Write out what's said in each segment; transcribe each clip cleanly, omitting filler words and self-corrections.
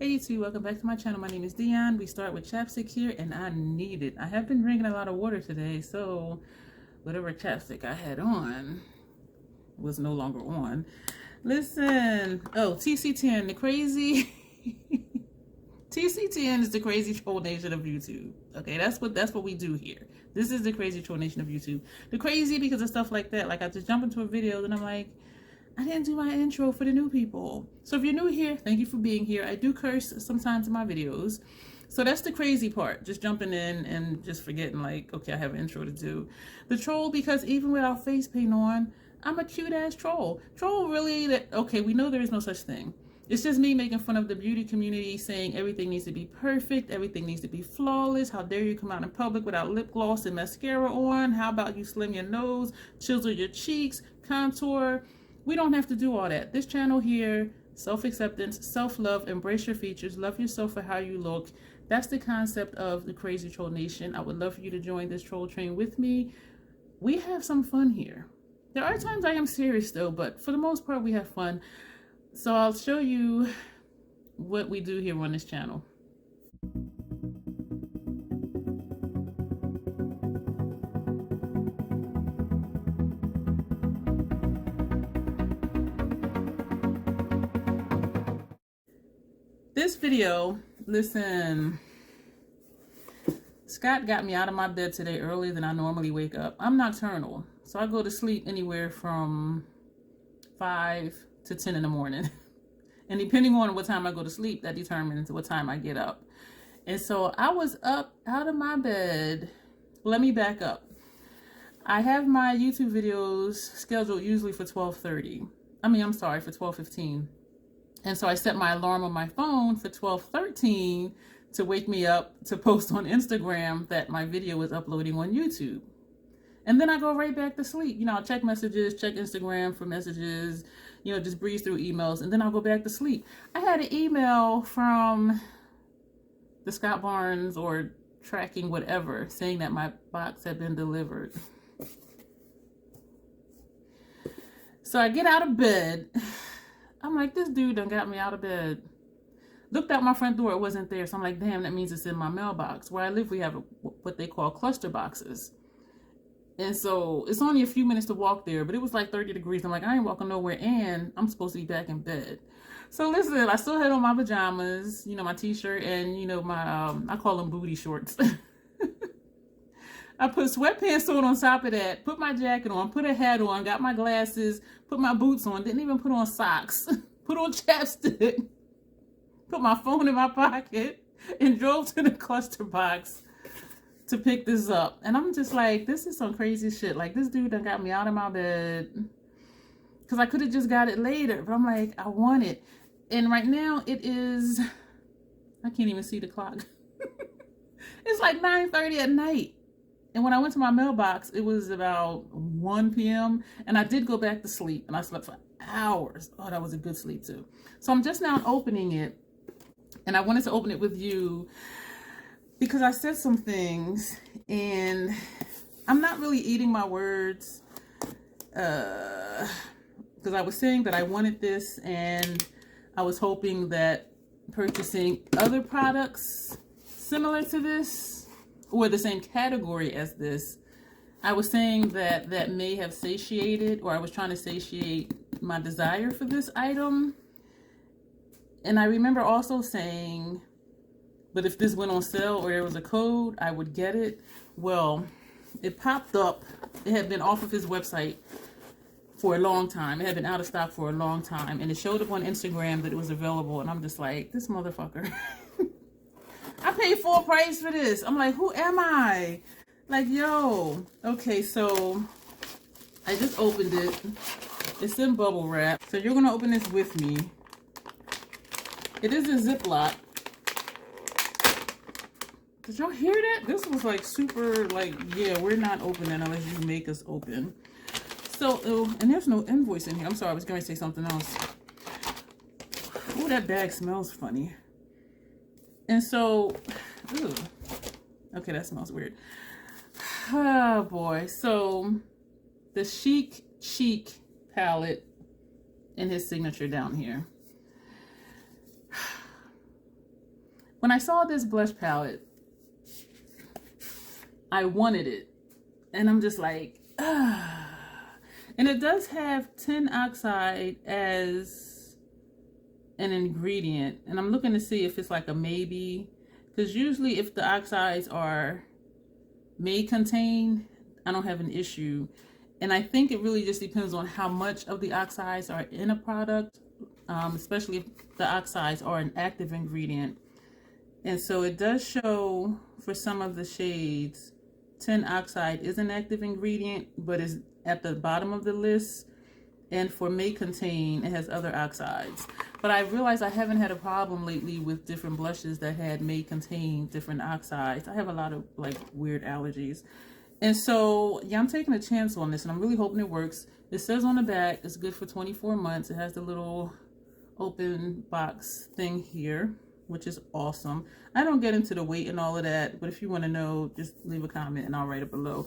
Hey YouTube, welcome back to my channel. My name is Dion. We start with chapstick here, and I need it. I have been drinking a lot of water today, so whatever chapstick I had on was no longer on. Listen, oh, TC10, the crazy TC10 is the crazy troll nation of YouTube. Okay, that's what we do here. This is the crazy troll nation of YouTube. The crazy because of stuff like that. Like I just jump into a video and I'm like, I didn't do my intro for the new people. So if you're new here, thank you for being here. I do curse sometimes in my videos. So that's the crazy part, just jumping in and just forgetting like, okay, I have an intro to do. The troll, because even without face paint on, I'm a cute ass troll. Troll really, okay, we know there is no such thing. It's just me making fun of the beauty community, saying everything needs to be perfect, everything needs to be flawless. How dare you come out in public without lip gloss and mascara on? How about you slim your nose, chisel your cheeks, contour? We don't have to do all that. This channel here, self-acceptance, self-love, embrace your features, love yourself for how you look. That's the concept of the Crazy Troll Nation. I would love for you to join this troll train with me. We have some fun here. There are times I am serious though, but for the most part we have fun. So I'll show you what we do here on this channel. This video, listen, Scott got me out of my bed today earlier than I normally wake up. I'm nocturnal, so I go to sleep anywhere from 5 to 10 in the morning. And depending on what time I go to sleep, that determines what time I get up. And so I was up out of my bed. Let me back up. I have my YouTube videos scheduled usually for 12:30. I'm sorry, for 12:15. And so I set my alarm on my phone for 12:13 to wake me up to post on Instagram that my video is uploading on YouTube. And then I go right back to sleep. You know, I'll check messages, check Instagram for messages, you know, just breeze through emails, and then I'll go back to sleep. I had an email from the Scott Barnes or tracking whatever saying that my box had been delivered. So I get out of bed. I'm like, this dude done got me out of bed. Looked out my front door, it wasn't there. So I'm like, damn, that means it's in my mailbox. Where I live, we have what they call cluster boxes. And so it's only a few minutes to walk there, but it was like 30 degrees. I'm like, I ain't walking nowhere, and I'm supposed to be back in bed. So listen, I still had on my pajamas, you know, my t-shirt and, you know, my, I call them booty shorts. I put sweatpants on top of that, put my jacket on, put a hat on, got my glasses, put my boots on, didn't even put on socks, put on chapstick, put my phone in my pocket, and drove to the cluster box to pick this up. And I'm just like, this is some crazy shit. Like, this dude done got me out of my bed. Because I could have just got it later, but I'm like, I want it. And right now it is, I can't even see the clock. It's like 9:30 at night. And when I went to my mailbox, it was about 1 p.m. And I did go back to sleep, and I slept for hours. Oh, that was a good sleep too. So I'm just now opening it, and I wanted to open it with you because I said some things, and I'm not really eating my words, because I was saying that I wanted this, and I was hoping that purchasing other products similar to this, or the same category as this, I was saying that that may have satiated, or I was trying to satiate my desire for this item. And I remember also saying, but if this went on sale or there was a code, I would get it. Well, it popped up. It had been off of his website for a long time. It had been out of stock for a long time. And it showed up on Instagram that it was available. And I'm just like, this motherfucker. I paid full price for this. I'm like, who am I? Like, yo. Okay, so I just opened it. It's in bubble wrap. So you're going to open this with me. It is a Ziploc. Did y'all hear that? This was like super, like, yeah, we're not opening unless you make us open. So, and there's no invoice in here. I'm sorry, I was going to say something else. Oh, that bag smells funny. And so, ooh, okay, that smells weird. Oh boy. So the Chic palette and his signature down here. when I saw this blush palette, I wanted it. And I'm just like, ah. And it does have tin oxide as an ingredient. And I'm looking to see if it's like a maybe. Because usually if the oxides are may contain, I don't have an issue. And I think it really just depends on how much of the oxides are in a product, especially if the oxides are an active ingredient. And so it does show for some of the shades, tin oxide is an active ingredient, but is at the bottom of the list. And for may contain, it has other oxides. But I realized I haven't had a problem lately with different blushes that had may contain different oxides. I have a lot of like weird allergies. And so, yeah, I'm taking a chance on this and I'm really hoping it works. It says on the back, it's good for 24 months. It has the little open box thing here, which is awesome. I don't get into the weight and all of that, but if you want to know, just leave a comment and I'll write it below.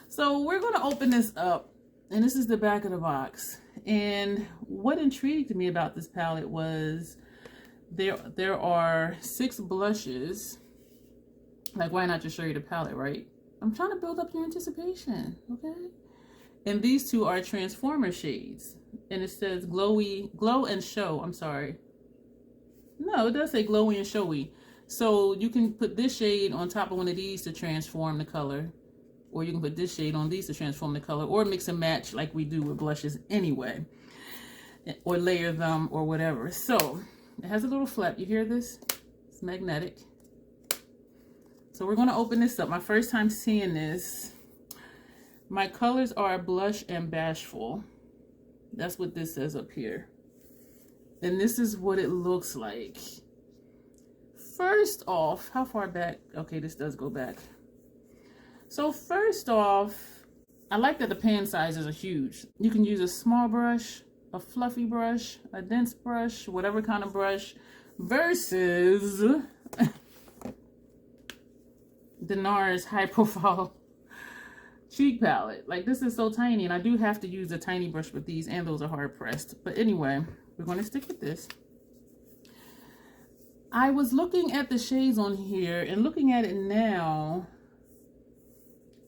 So we're going to open this up, and this is the back of the box. And what intrigued me about this palette was there are 6 blushes. Like, why not just show you the palette, right? I'm trying to build up your anticipation, okay? And these 2 are transformer shades. And it says glow and show, I'm sorry. No, it does say glowy and showy. So you can put this shade on top of one of these to transform the color. Or you can put this shade on these to transform the color. Or mix and match like we do with blushes anyway. Or layer them or whatever. So it has a little flap. You hear this? It's magnetic. So we're going to open this up. My first time seeing this. My colors are blush and bashful. That's what this says up here. And this is what it looks like. First off, how far back? Okay, this does go back. So first off, I like that the pan sizes are huge. You can use a small brush, a fluffy brush, a dense brush, whatever kind of brush, versus the NARS high profile Chic palette. Like, this is so tiny, and I do have to use a tiny brush with these, and those are hard pressed. But anyway, we're going to stick with this. I was looking at the shades on here, and looking at it now,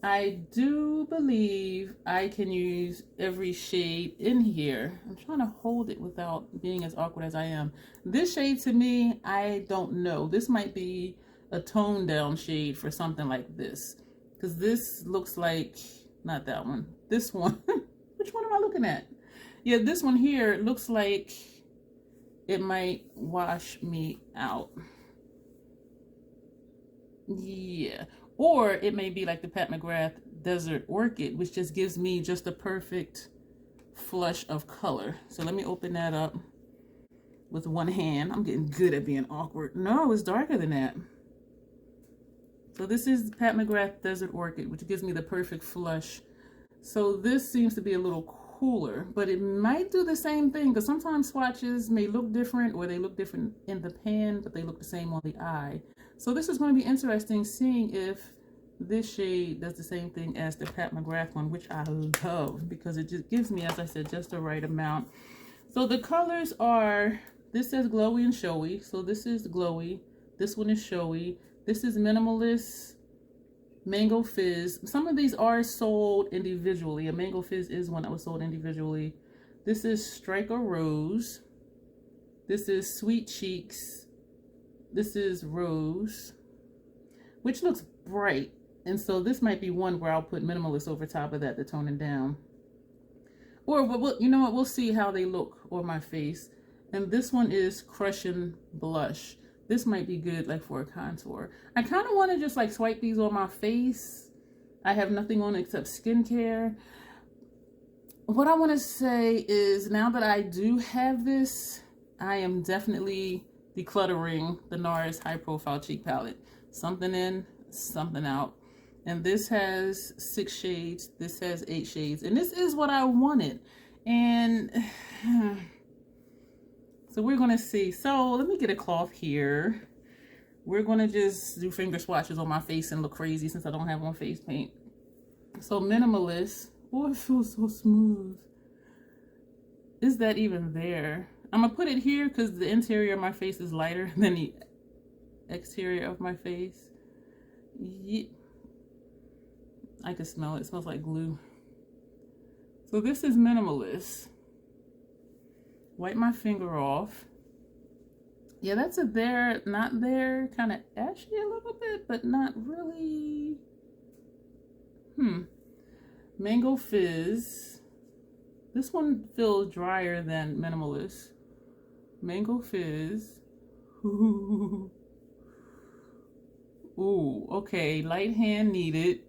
I do believe I can use every shade in here. I'm trying to hold it without being as awkward as I am. This shade, to me, I don't know. This might be a toned down shade for something like this. Because this looks like, not that one, this one. Which one am I looking at? Yeah, this one here looks like it might wash me out. Yeah. Or it may be like the Pat McGrath Desert Orchid, which just gives me just a perfect flush of color. So let me open that up with one hand. I'm getting good at being awkward. No, it's darker than that. So this is Pat McGrath Desert Orchid, which gives me the perfect flush. So this seems to be a little cooler, but it might do the same thing, because sometimes swatches may look different, or they look different in the pan, but they look the same on the eye. So this is going to be interesting, seeing if this shade does the same thing as the Pat McGrath one, which I love, because it just gives me, as I said, just the right amount. So the colors are, this says glowy and showy. So this is glowy. This one is showy. This is Minimalist Mango Fizz. Some of these are sold individually. A Mango Fizz is one that was sold individually. This is Striker Rose. This is Sweet Cheeks. This is Rose, which looks bright. And so this might be one where I'll put Minimalist over top of that to tone it down. Or, you know what, we'll see how they look on my face. And this one is Crushing Blush. This might be good like for a contour. I kind of want to just like swipe these on my face. I have nothing on except skincare. What I want to say is, now that I do have this, I am definitely decluttering the NARS High Profile Cheek Palette. Something in, something out. And this has 6 shades. This has 8 shades. And this is what I wanted. And so we're going to see. So let me get a cloth here. We're going to just do finger swatches on my face and look crazy since I don't have on face paint. So Minimalist. Oh, it feels so smooth. Is that even there? I'm going to put it here because the interior of my face is lighter than the exterior of my face. Yeah. I can smell it. It smells like glue. So this is Minimalist. Wipe my finger off. Yeah, that's a there, not there, kind of ashy a little bit, but not really. Mango Fizz. This one feels drier than Minimalist. Mango Fizz. Ooh, okay, light hand needed.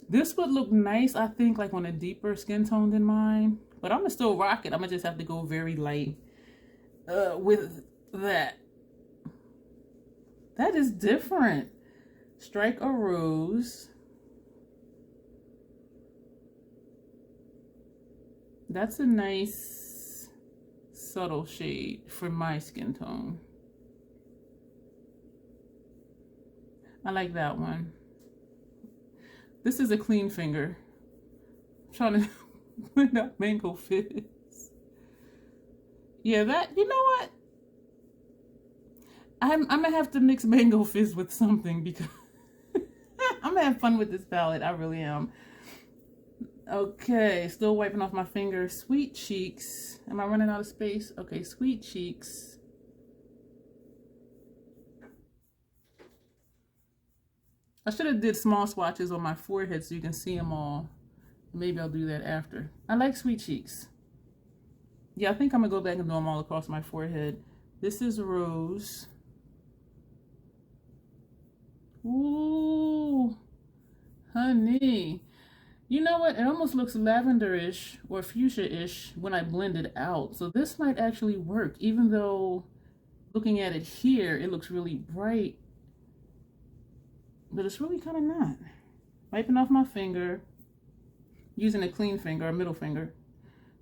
This would look nice, I think, like on a deeper skin tone than mine. But I'm gonna still rock it. I'm gonna just have to go very light with that. That is different. Strike a Rose. That's a nice subtle shade for my skin tone. I like that one. This is a clean finger. I'm trying to put out Mango Fizz. Yeah, that, you know what? I'm gonna have to mix Mango Fizz with something because I'm gonna have fun with this palette. I really am. Okay, still wiping off my finger. Sweet Cheeks. Am I running out of space? Okay, Sweet Cheeks. I should have did small swatches on my forehead so you can see them all. Maybe I'll do that after. I like Sweet Cheeks. Yeah, I think I'm gonna go back and do them all across my forehead. This is Rose. Ooh, honey. You know what? It almost looks lavender-ish or fuchsia-ish when I blend it out. So this might actually work, even though looking at it here, it looks really bright. But it's really kind of not. Wiping off my finger, using a clean finger, a middle finger.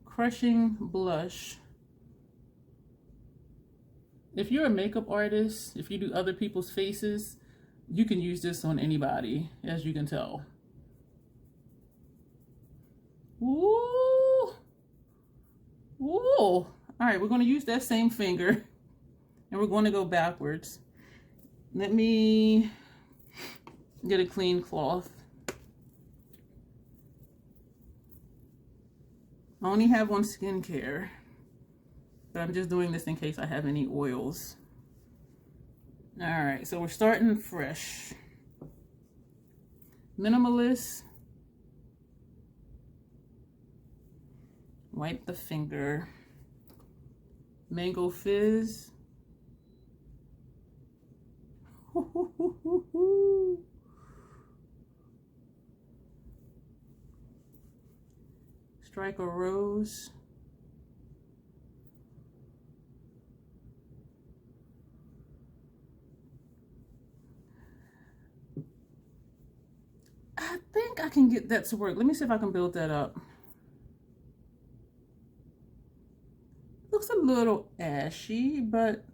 Crushing blush. If you're a makeup artist, if you do other people's faces, you can use this on anybody, as you can tell. Ooh. Ooh. All right, we're going to use that same finger and we're going to go backwards. Let me get a clean cloth. I only have one skincare, but I'm just doing this in case I have any oils. All right, so we're starting fresh. Minimalist. Wipe the finger. Mango Fizz. Strike a Rose. I think I can get that to work. Let me see if I can build that up. Looks a little ashy, but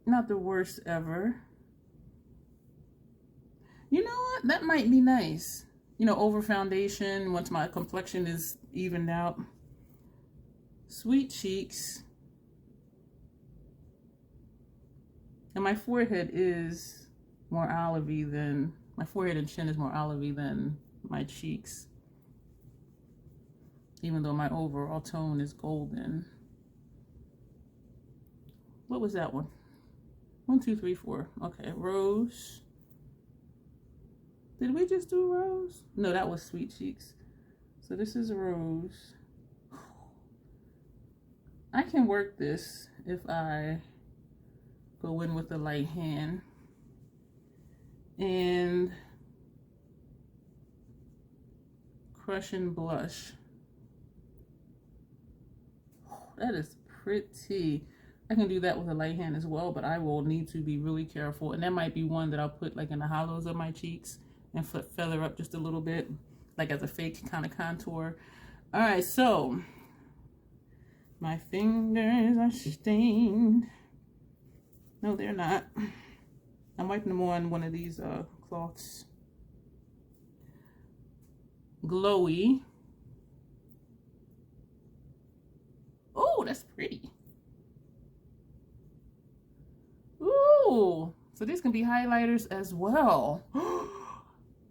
not the worst ever. You know what? That might be nice. You know, over foundation once my complexion is evened out. Sweet Cheeks. And my forehead is more olivey than, my forehead and chin is more olivey than my cheeks. Even though my overall tone is golden. What was that one? 1, 2, 3, 4. Okay, Rose. Did we just do Rose? No, that was Sweet Cheeks. So this is Rose. I can work this if I go in with the light hand. And Crushing Blush. That is pretty. I can do that with a light hand as well, but I will need to be really careful. And that might be one that I'll put like in the hollows of my cheeks and feather up just a little bit, like as a fake kind of contour. All right, so my fingers are stained. No, they're not. I'm wiping them on one of these cloths. Glowy. Oh, that's pretty. Ooh, Oh, so these can be highlighters as well.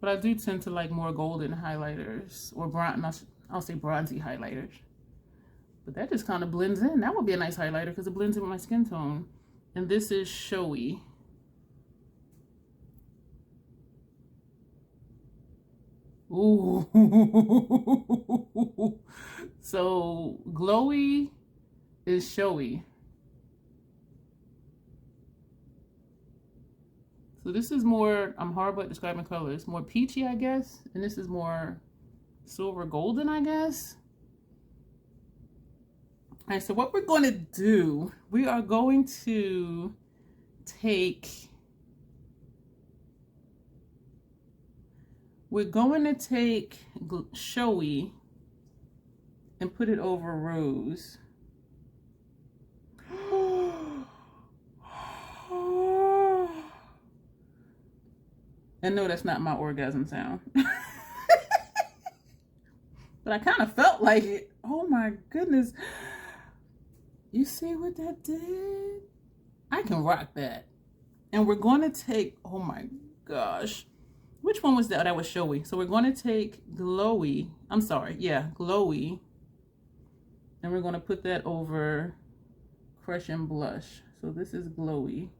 But I do tend to like more golden highlighters, or I'll say bronzy highlighters. But that just kind of blends in. That would be a nice highlighter because it blends in with my skin tone. And this is Showy. Ooh. So Glowy is Showy. So this is more, I'm horrible at describing colors, more peachy, I guess. And this is more silver golden, I guess. All right, so what we're going to do, we are going to take, Showy and put it over Rose. And no, that's not my orgasm sound. But I kind of felt like it. Oh my goodness. You see what that did? I can rock that. And we're going to take, oh my gosh. Which one was that? Oh, that was Showy. So we're going to take Glowy. I'm sorry. Yeah, Glowy. And we're going to put that over Crush and Blush. So this is Glowy.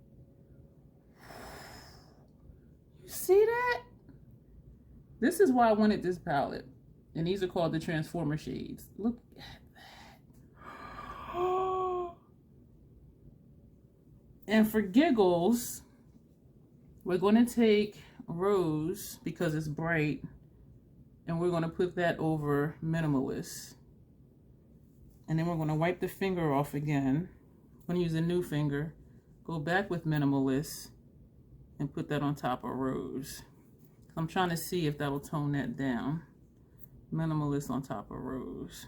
You see that? This is why I wanted this palette. And these are called the Transformer shades. Look at that. And for giggles, we're going to take Rose because it's bright. And we're going to put that over Minimalist. And then we're going to wipe the finger off again. I'm going to use a new finger. Go back with Minimalist. And put that on top of Rose. I'm trying to see if that'll tone that down. Minimalist on top of Rose.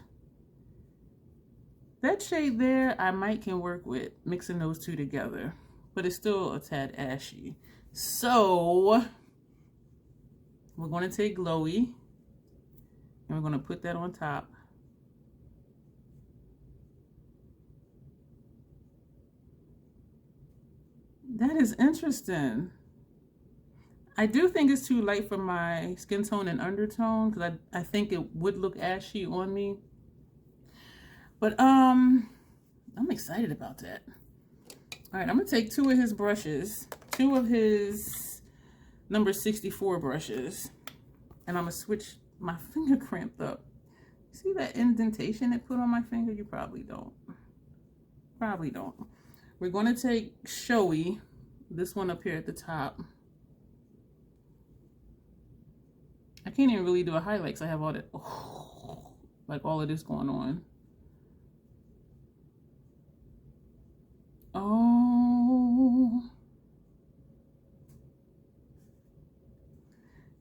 That shade there, I might can work with mixing those two together, but it's still a tad ashy. So we're going to take Glowy and we're going to put that on top. That is interesting. I do think it's too light for my skin tone and undertone because I think it would look ashy on me. But I'm excited about that. All right, I'm gonna take two of his brushes, two of his number 64 brushes, and I'm gonna switch. My finger cramped up. See that indentation it put on my finger? You probably don't. Probably don't. We're gonna take Showy, this one up here at the top. I can't even really do a highlight because I have all that, like all of this going on. Oh.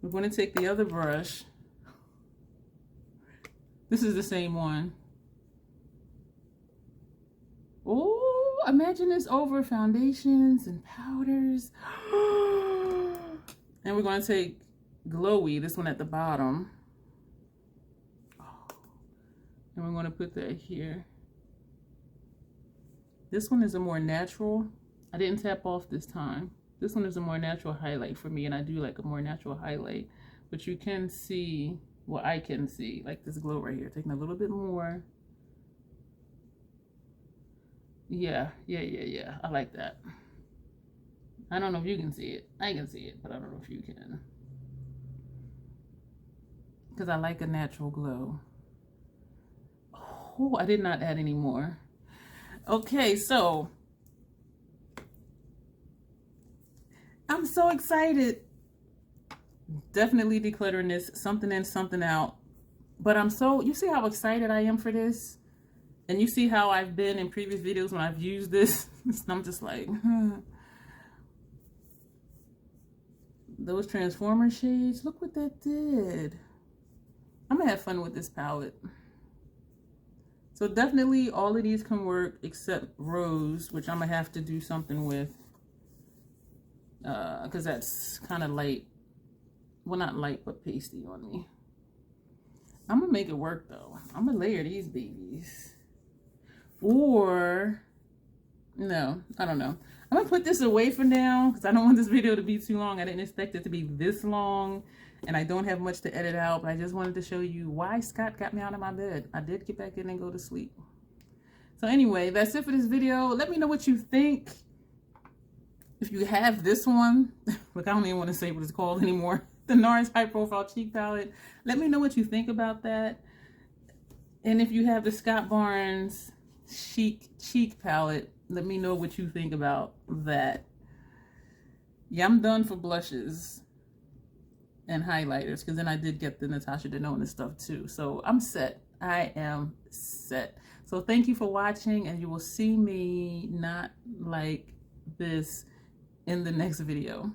We're going to take the other brush. This is the same one. Oh, imagine this over foundations and powders. And we're going to take Glowy, this one at the bottom. And we're going to put that here. This one is a more natural. I didn't tap off this time. This one is a more natural highlight for me, and I do like a more natural highlight. But you can see, well, I can see, like this glow right here. Taking a little bit more. Yeah. I like that. I don't know if you can see it. I can see it, but I don't know if you can. Because I like a natural glow. Oh, I did not add any more. Okay, so I'm so excited. Definitely decluttering this, something in, something out. But you see how excited I am for this? And you see how I've been in previous videos when I've used this? I'm just like, Those Transformer shades, look what that did. I'm gonna have fun with this palette. So definitely all of these can work except Rose, which I'm gonna have to do something with. Because that's kind of light. Well, not light, but pasty on me. I'm gonna make it work though. I'm gonna layer these babies. Or, no, I don't know. I'm I'm gonna put this away for now because I don't want this video to be too long. I didn't expect it to be this long, and I don't have much to edit out, but I just wanted to show you why Scott got me out of my bed. I did get back in and go to sleep. So anyway, that's it for this video. Let me know what you think. If you have this one, look, I don't even want to say what it's called anymore. The NARS High Profile Cheek Palette. Let me know what you think about that. And if you have the Scott Barnes Chic Cheek Palette, let me know what you think about that. Yeah, I'm done for blushes and highlighters because then I did get the Natasha Denona stuff too. So I'm set. I am set. So thank you for watching, and you will see me not like this in the next video.